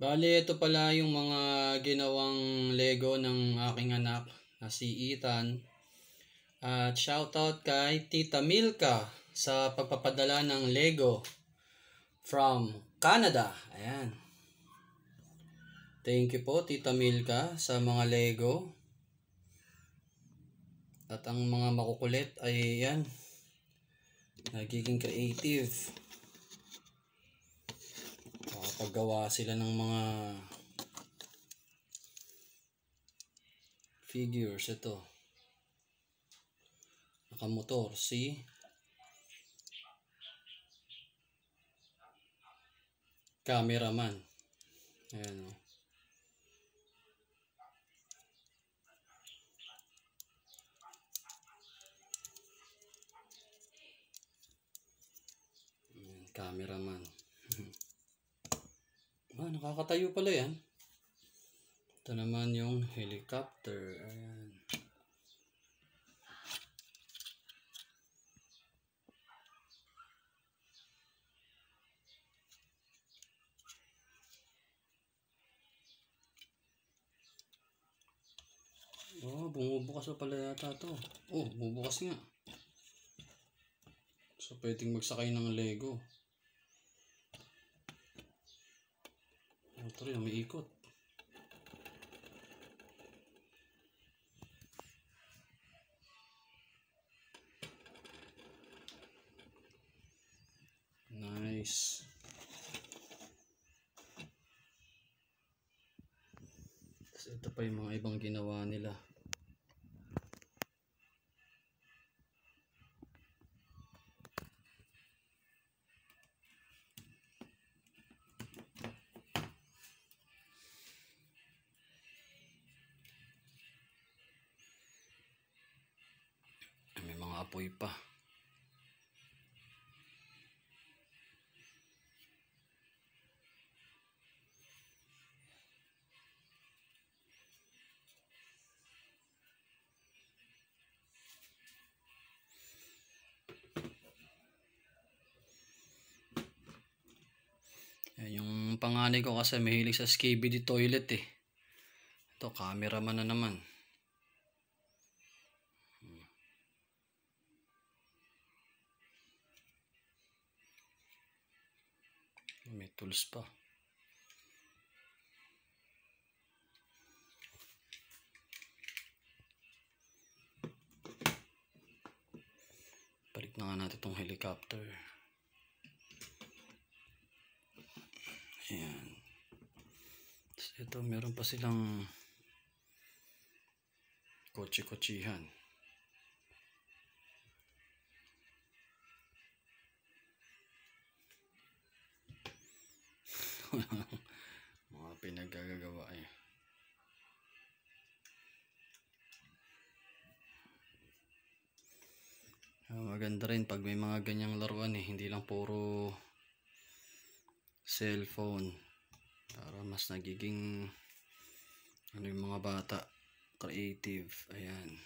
Bali, ito pala yung mga ginawang Lego ng aking anak na si Ethan. At shoutout kay Tita Milka sa pagpapadala ng Lego from Canada. Ayan. Thank you po, Tita Milka, sa mga Lego. At ang mga makukulit ay yan, nagiging creative. Makapaggawa sila ng mga figures. Ito, nakamotor, see? Cameraman. Ayan o. Cameraman. Nakakatayo pala yan. Ito naman yung helicopter. Ayan. Bumubukas na pala yata ito. Bumubukas nga. So, pwedeng magsakay ng Lego. Ito rin, may ikot. Nice. So, ito pa yung mga ibang ginawa nila. May mga apoy pa. Yung panganay ko kasi mahilig sa Skibidi toilet eh. Ito, cameraman na naman. May tools pa. Balik na nga natin itong helicopter. Ayan. So, ito, meron pa silang kotse-kotsihan. Mga pinagagagawa eh. Maganda rin pag may mga ganyang laruan eh, hindi lang puro cellphone, para mas nagiging yung mga bata creative. Ayan.